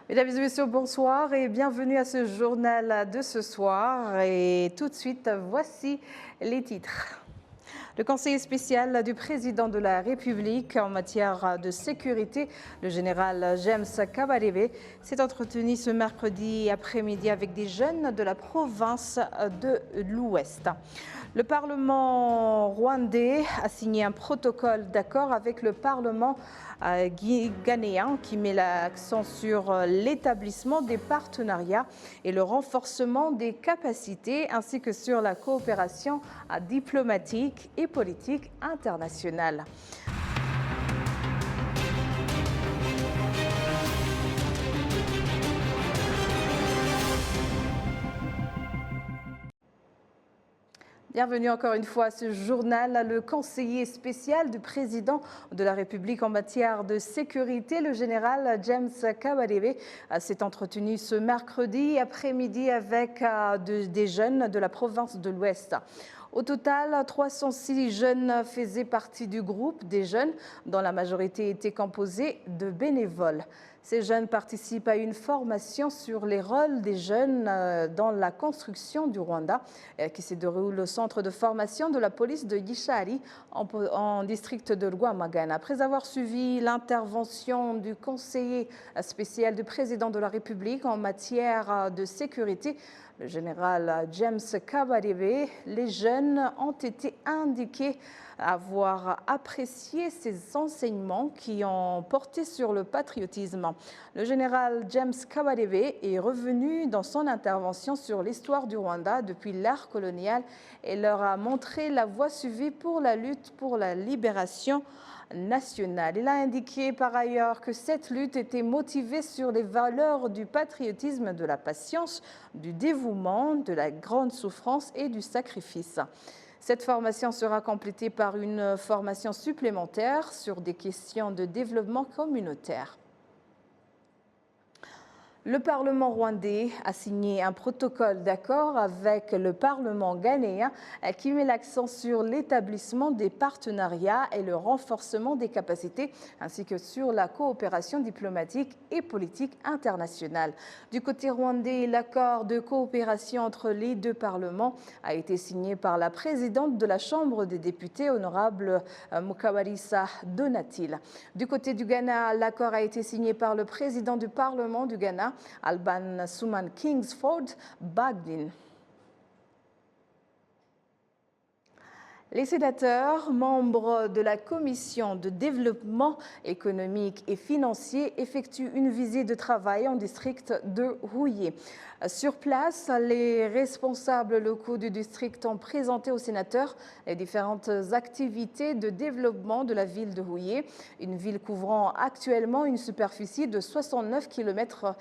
Mesdames et messieurs, bonsoir et bienvenue à ce journal de ce soir. Et tout de suite, voici les titres. Le conseiller spécial du président de la République en matière de sécurité, le général James Kabarebe, s'est entretenu ce mercredi après-midi avec des jeunes de la province de l'Ouest. Le Parlement rwandais a signé un protocole d'accord avec le Parlement ghanéen qui met l'accent sur l'établissement des partenariats et le renforcement des capacités ainsi que sur la coopération diplomatique et politique internationale. Bienvenue encore une fois à ce journal. Le conseiller spécial du président de la République en matière de sécurité, le général James Kabarebe, s'est entretenu ce mercredi après-midi avec des jeunes de la province de l'Ouest. Au total, 306 jeunes faisaient partie du groupe des jeunes, dont la majorité était composée de bénévoles. Ces jeunes participent à une formation sur les rôles des jeunes dans la construction du Rwanda qui se déroule au centre de formation de la police de Gishari en district de Rwamagana. Après avoir suivi l'intervention du conseiller spécial du président de la République en matière de sécurité, le général James Kabarebe, les jeunes ont été indiqués avoir apprécié ces enseignements qui ont porté sur le patriotisme. Le général James Kabarebe est revenu dans son intervention sur l'histoire du Rwanda depuis l'ère coloniale et leur a montré la voie suivie pour la lutte pour la libération nationale. Il a indiqué par ailleurs que cette lutte était motivée sur les valeurs du patriotisme, de la patience, du dévouement, de la grande souffrance et du sacrifice. Cette formation sera complétée par une formation supplémentaire sur des questions de développement communautaire. Le Parlement rwandais a signé un protocole d'accord avec le Parlement ghanéen qui met l'accent sur l'établissement des partenariats et le renforcement des capacités, ainsi que sur la coopération diplomatique et politique internationale. Du côté rwandais, l'accord de coopération entre les deux parlements a été signé par la présidente de la Chambre des députés, honorable Mukabalisa Donatil. Du côté du Ghana, l'accord a été signé par le président du Parlement du Ghana, Alban Suman Kingsford Bagdin. Les sénateurs, membres de la Commission de développement économique et financier, effectuent une visite de travail en district de Rouillé. Sur place, les responsables locaux du district ont présenté aux sénateurs les différentes activités de développement de la ville de Rouillé, une ville couvrant actuellement une superficie de 69 km².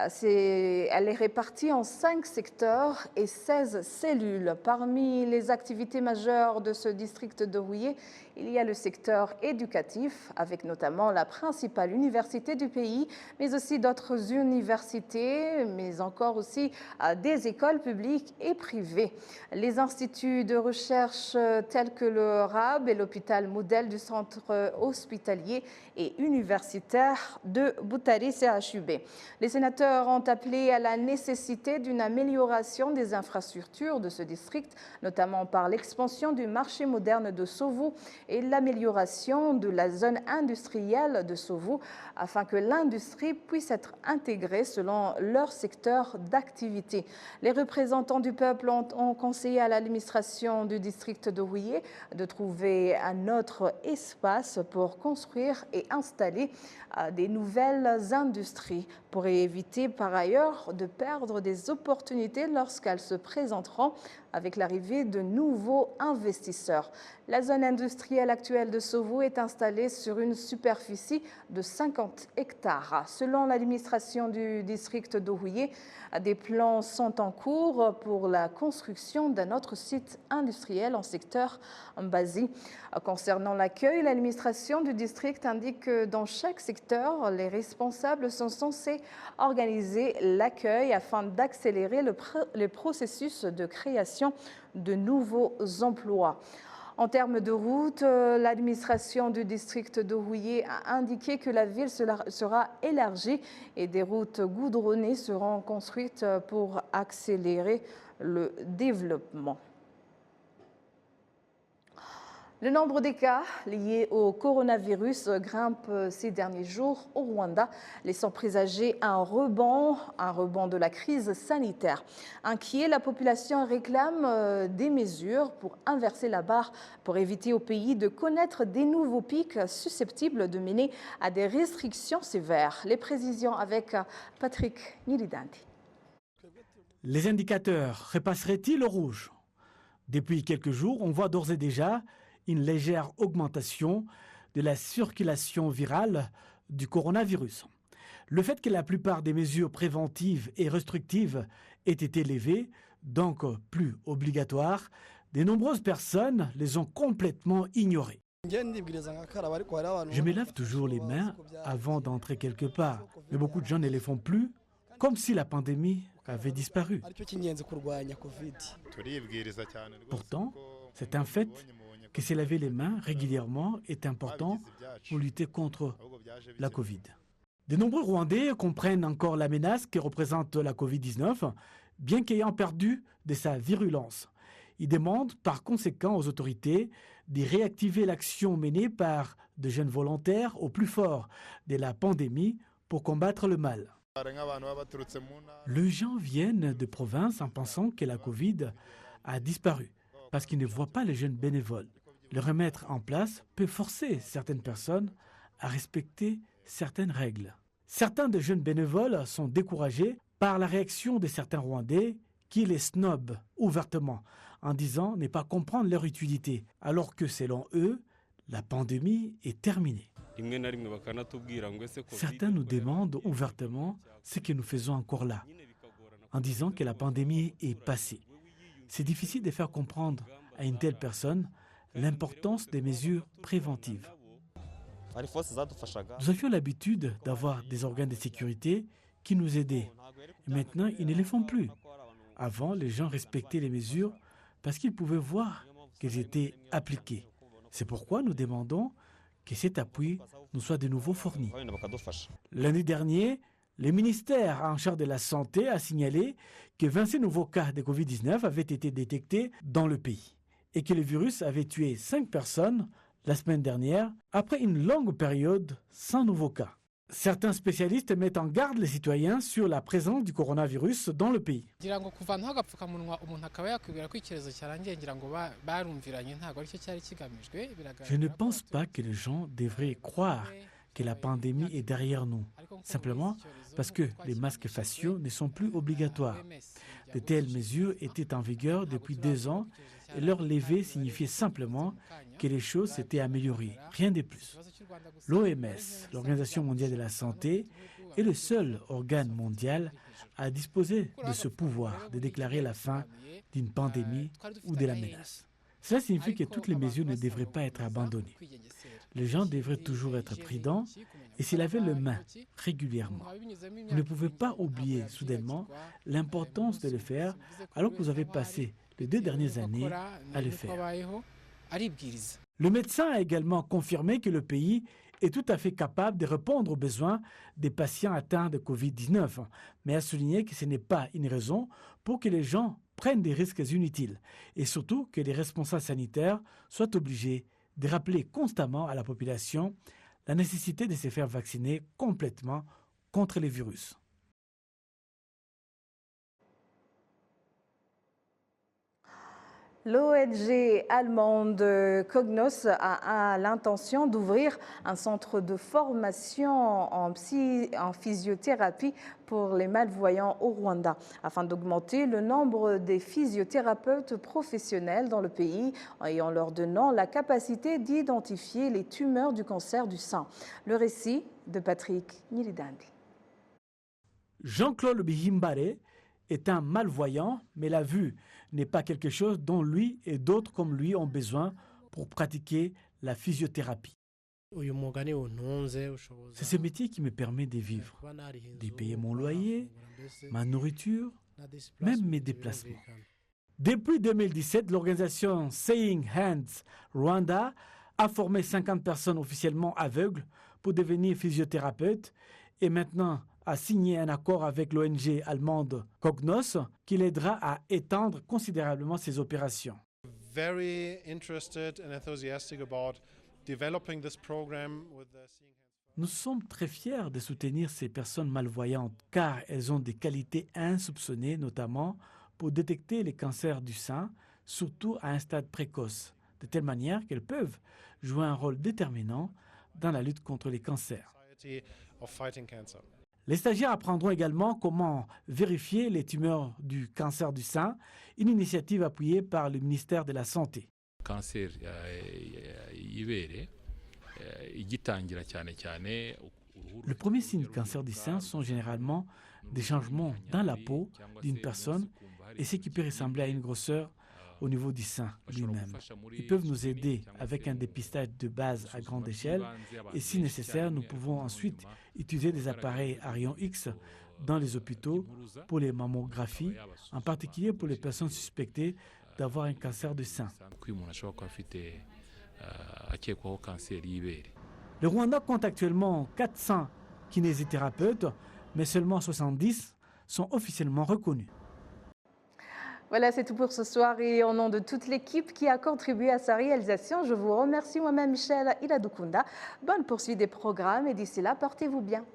Elle est répartie en 5 secteurs et 16 cellules. Parmi les activités majeures de ce district de Rouillé, il y a le secteur éducatif, avec notamment la principale université du pays, mais aussi d'autres universités, mais encore aussi des écoles publiques et privées. Les instituts de recherche tels que le RAB et l'hôpital modèle du centre hospitalier et universitaire de Boutari CHUB. Les sénateurs ont appelé à la nécessité d'une amélioration des infrastructures de ce district, notamment par l'expansion du marché moderne de Sovo et l'amélioration de la zone industrielle de Sovo afin que l'industrie puisse être intégrée selon leur secteur d'activité. Les représentants du peuple ont conseillé à l'administration du district de Rouillé de trouver un autre espace pour construire et installer des nouvelles industries pour éviter par ailleurs de perdre des opportunités lorsqu'elles se présenteront avec l'arrivée de nouveaux investisseurs. La zone industrielle actuelle de Sovo est installée sur une superficie de 50 hectares. Selon l'administration du district d'Orouillé, des plans sont en cours pour la construction d'un autre site industriel en secteur Mbazi. Concernant l'accueil, l'administration du district indique que dans chaque secteur, les responsables sont censés organiser l'accueil afin d'accélérer le processus de création de nouveaux emplois. En termes de route, l'administration du district de Rouillé a indiqué que la ville sera élargie et des routes goudronnées seront construites pour accélérer le développement. Le nombre des cas liés au coronavirus grimpe ces derniers jours au Rwanda, laissant présager un rebond de la crise sanitaire. Inquiet, la population réclame des mesures pour inverser la barre, pour éviter au pays de connaître des nouveaux pics susceptibles de mener à des restrictions sévères. Les précisions avec Patrick Nilidandi. Les indicateurs repasseraient-ils au rouge? Depuis quelques jours, on voit d'ores et déjà une légère augmentation de la circulation virale du coronavirus. Le fait que la plupart des mesures préventives et restrictives aient été levées, donc plus obligatoires, de nombreuses personnes les ont complètement ignorées. Je me lave toujours les mains avant d'entrer quelque part, mais beaucoup de gens ne les font plus, comme si la pandémie avait disparu. Pourtant, c'est un fait que se laver les mains régulièrement est important pour lutter contre la Covid. De nombreux Rwandais comprennent encore la menace que représente la Covid-19, bien qu'ayant perdu de sa virulence. Ils demandent par conséquent aux autorités de réactiver l'action menée par de jeunes volontaires au plus fort de la pandémie pour combattre le mal. Les gens viennent de province en pensant que la Covid a disparu parce qu'ils ne voient pas les jeunes bénévoles. Le remettre en place peut forcer certaines personnes à respecter certaines règles. Certains des jeunes bénévoles sont découragés par la réaction de certains Rwandais qui les snobent ouvertement en disant ne pas comprendre leur utilité, alors que selon eux, la pandémie est terminée. Certains nous demandent ouvertement ce que nous faisons encore là, en disant que la pandémie est passée. C'est difficile de faire comprendre à une telle personne l'importance des mesures préventives. Nous avions l'habitude d'avoir des organes de sécurité qui nous aidaient. Et maintenant, ils ne les font plus. Avant, les gens respectaient les mesures parce qu'ils pouvaient voir qu'elles étaient appliquées. C'est pourquoi nous demandons que cet appui nous soit de nouveau fourni. L'année dernière, le ministère en charge de la Santé a signalé que 26 nouveaux cas de Covid-19 avaient été détectés dans le pays et que le virus avait tué 5 personnes la semaine dernière après une longue période sans nouveaux cas. Certains spécialistes mettent en garde les citoyens sur la présence du coronavirus dans le pays. Je ne pense pas que les gens devraient croire que la pandémie est derrière nous, simplement parce que les masques faciaux ne sont plus obligatoires. De telles mesures étaient en vigueur depuis 2 ans et leur levée signifiait simplement que les choses s'étaient améliorées, rien de plus. L'OMS, l'Organisation mondiale de la santé, est le seul organe mondial à disposer de ce pouvoir de déclarer la fin d'une pandémie ou de la menace. Cela signifie que toutes les mesures ne devraient pas être abandonnées. Les gens devraient toujours être prudents et se laver les mains régulièrement. Vous ne pouvez pas oublier soudainement l'importance de le faire alors que vous avez passé les 2 dernières années à le faire. Le médecin a également confirmé que le pays est tout à fait capable de répondre aux besoins des patients atteints de Covid-19, mais a souligné que ce n'est pas une raison pour que les gens prennent des risques inutiles et surtout que les responsables sanitaires soient obligés de rappeler constamment à la population la nécessité de se faire vacciner complètement contre les virus. L'ONG allemande Cognos a l'intention d'ouvrir un centre de formation en physiothérapie pour les malvoyants au Rwanda, afin d'augmenter le nombre des physiothérapeutes professionnels dans le pays et en leur donnant la capacité d'identifier les tumeurs du cancer du sein. Le récit de Patrick Nilidandi. Jean-Claude Bihimbare est un malvoyant, mais la vue n'est pas quelque chose dont lui et d'autres comme lui ont besoin pour pratiquer la physiothérapie. C'est ce métier qui me permet de vivre, de payer mon loyer, ma nourriture, même mes déplacements. Depuis 2017, l'organisation Saying Hands Rwanda a formé 50 personnes officiellement aveugles pour devenir physiothérapeutes et maintenant a signé un accord avec l'ONG allemande Cognos qui l'aidera à étendre considérablement ses opérations. Very interested and enthusiastic about developing this program with the Seeing Hands. Nous sommes très fiers de soutenir ces personnes malvoyantes car elles ont des qualités insoupçonnées, notamment pour détecter les cancers du sein, surtout à un stade précoce, de telle manière qu'elles peuvent jouer un rôle déterminant dans la lutte contre les cancers. Of fighting cancer. Les stagiaires apprendront également comment vérifier les tumeurs du cancer du sein, une initiative appuyée par le ministère de la Santé. Cancer y'ibere igitangira cyane cyane. Le premier signe du cancer du sein sont généralement des changements dans la peau d'une personne et ce qui peut ressembler à une grosseur au niveau du sein lui-même. Ils peuvent nous aider avec un dépistage de base à grande échelle et si nécessaire, nous pouvons ensuite utiliser des appareils à rayons X dans les hôpitaux pour les mammographies, en particulier pour les personnes suspectées d'avoir un cancer du sein. Le Rwanda compte actuellement 400 kinésithérapeutes, mais seulement 70 sont officiellement reconnus. Voilà, c'est tout pour ce soir et au nom de toute l'équipe qui a contribué à sa réalisation, je vous remercie moi-même Michel Iladukunda. Bonne poursuite des programmes et d'ici là, portez-vous bien.